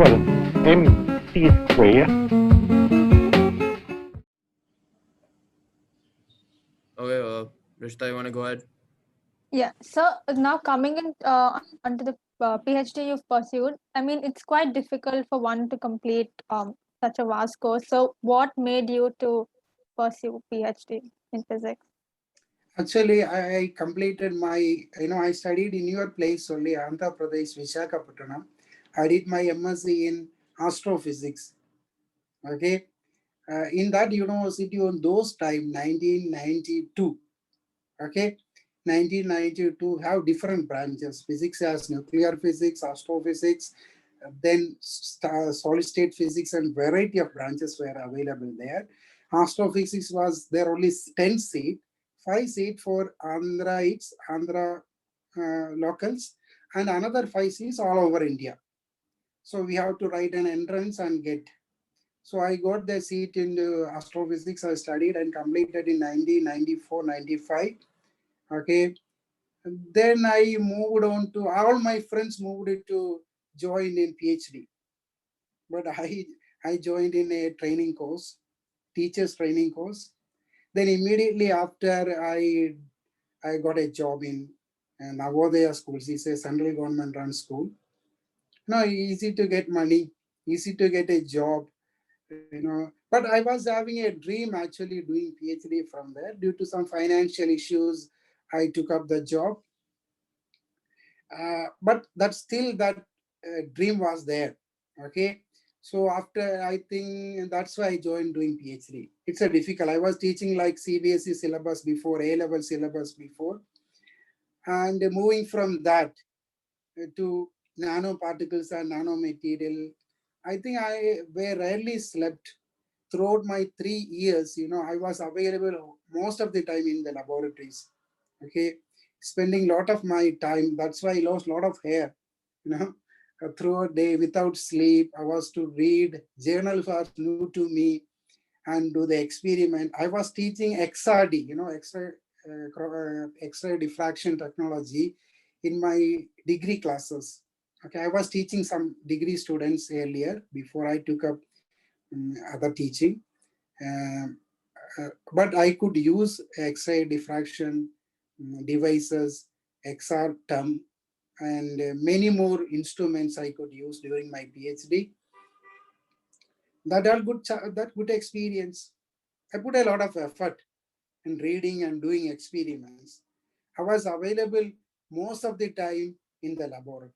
equal mc square. Okay, Rishita, you want to go ahead? Yeah. So now coming in onto the PhD you've pursued, I mean, it's quite difficult for one to complete such a vast course. So what made you to pursue PhD in physics? Actually, I completed my, I studied in your place only, Andhra Pradesh, Visakhapatnam. I did my MSc in Astrophysics. Okay. In that university on those time, 1992. Okay. 1992 have different branches. Physics has nuclear physics, astrophysics, then solid state physics, and variety of branches were available there. Astrophysics was there only 10 seat, 5 seat for Andhra locals, and another 5 seats all over India. So we have to write an entrance and get. So I got the seat in astrophysics. I studied and completed in 1994, 95. Okay. Then I moved on to, all my friends moved to join in PhD. But I joined in a training course, teacher's training course. Then immediately after I got a job in Navodaya schools. It's a central government run school. Easy to get money, easy to get a job, But I was having a dream actually doing PhD from there. Due to some financial issues, I took up the job. But that dream was there. Okay. So after, I think that's why I joined doing PhD. It's a difficult. I was teaching like CBSE syllabus before, A-level syllabus before. And moving from that to nanoparticles and nanomaterial, I think I rarely slept throughout my 3 years. I was available most of the time in the laboratories. Okay, spending a lot of my time. That's why I lost a lot of hair. Throughout day without sleep. I was to read journals was new to me and do the experiment. I was teaching XRD, X-ray diffraction technology in my degree classes. Okay, I was teaching some degree students earlier before I took up other teaching. But I could use X-ray diffraction devices, XR term, and many more instruments I could use during my PhD. That good experience. I put a lot of effort in reading and doing experiments. I was available most of the time in the laboratory,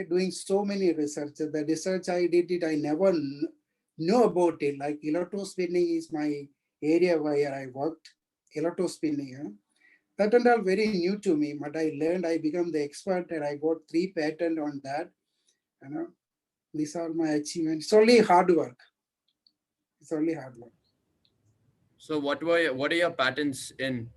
doing so many research. The research I did I never know about it. Like electrospinning is my area where I worked. Electrospinning, that and all very new to me. But I learned, I become the expert, and I got 3 patents on that. These are my achievements. It's only hard work. It's only hard work. So what are your patents in?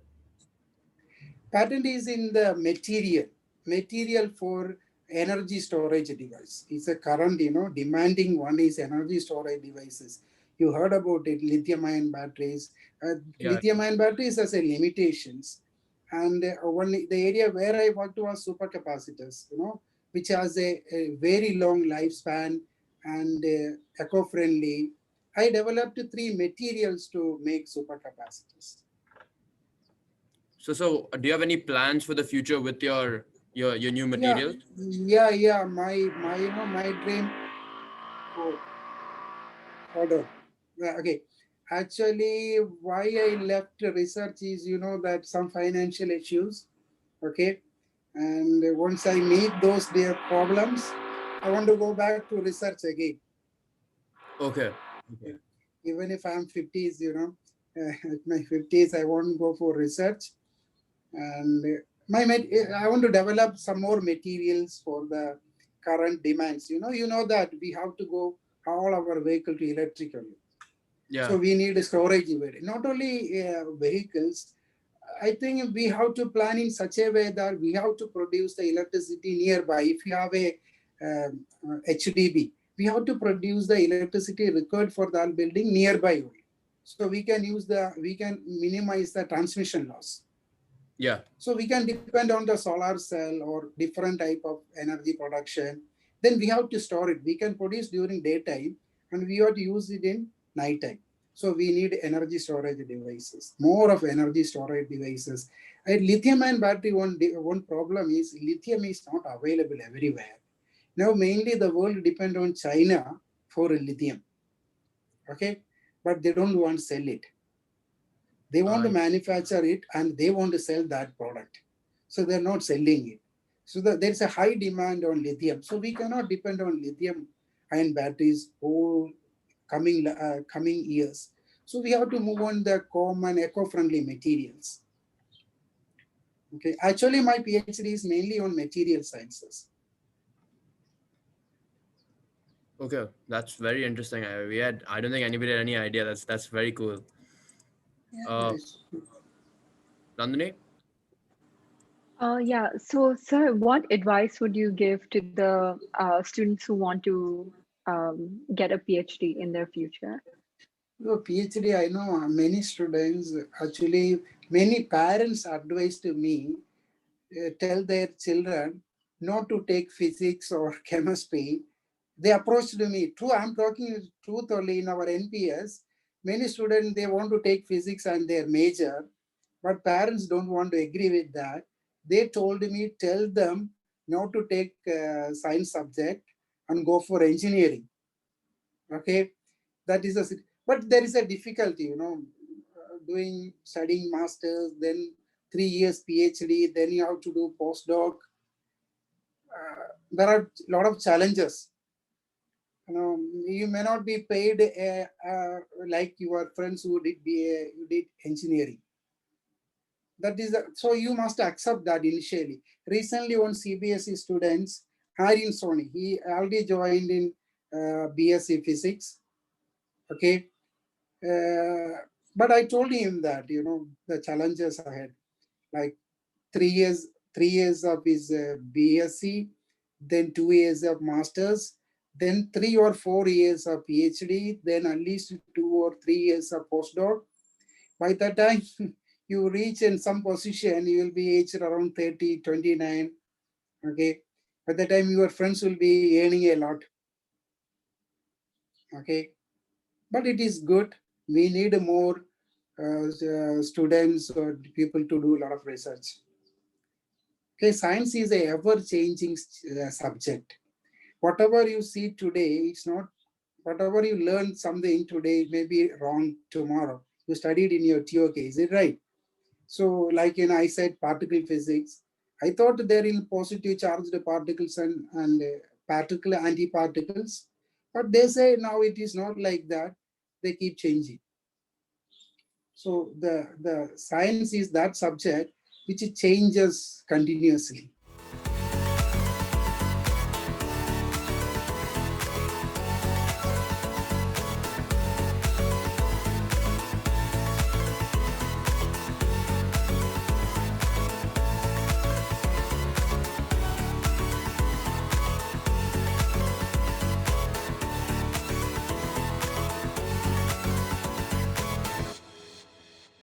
Patent is in the material for energy storage device. It's a current, demanding one is energy storage devices. You heard about it, lithium-ion batteries. Yeah. Lithium-ion batteries has a limitations. And the area where I worked was supercapacitors, which has a very long lifespan and eco-friendly. I developed 3 materials to make supercapacitors. So do you have any plans for the future with your new materials? Yeah. My dream. Oh, hold on. Okay. Actually, why I left research is, that some financial issues. Okay. And once I meet those their problems, I want to go back to research again. Okay. Even if I'm 50s, at my 50s, I won't go for research. And I want to develop some more materials for the current demands. You know that we have to go all our vehicle to electrical. Yeah. So we need a storage. Not only vehicles, I think we have to plan in such a way that we have to produce the electricity nearby. If you have a HDB, we have to produce the electricity required for that building nearby. So we can minimize the transmission loss. Yeah. So we can depend on the solar cell or different type of energy production. then we have to store it. We can produce during daytime and we have to use it in nighttime. So we need energy storage devices, more of energy storage devices. And lithium ion battery, one problem is lithium is not available everywhere. Now mainly the world depend on China for lithium, okay? But they don't want to sell it. They want to manufacture it and they want to sell that product. So they're not selling it. So there's a high demand on lithium. So we cannot depend on lithium ion batteries all coming years. So we have to move on the common eco-friendly materials. Okay, actually my PhD is mainly on material sciences. Okay, that's very interesting. I don't think anybody had any idea. That's very cool. Nandini? Yeah. So, sir, what advice would you give to the students who want to get a PhD in their future? PhD, I know many students, actually many parents advised me, tell their children not to take physics or chemistry. They approached me. True, I'm talking truth only in our NPS. Many students, they want to take physics and their major, but parents don't want to agree with that. They told me, tell them not to take science subject and go for engineering. Okay, that is a, but there is a difficulty, studying masters, then 3 years PhD, then you have to do postdoc. There are a lot of challenges. You may not be paid like your friends who did BA, who did engineering. That is so you must accept that initially. Recently, one CBSE students, Aryan Soni, he already joined in BSc Physics. Okay, but I told him that the challenges ahead, like 3 years of his BSc, then 2 years of masters, then 3 or 4 years of PhD, then at least 2 or 3 years of postdoc. By that time, you reach in some position, you will be aged around 30, 29. Okay. By the time your friends will be earning a lot. Okay. But it is good. We need more students or people to do a lot of research. Okay, science is a ever-changing subject. Whatever you see today, it's not, whatever you learn something today, it may be wrong tomorrow. You studied in your TOK, is it right? So like I said, particle physics, I thought there in positive charged particles and particle antiparticles, but they say now it is not like that. They keep changing. So the science is that subject which changes continuously.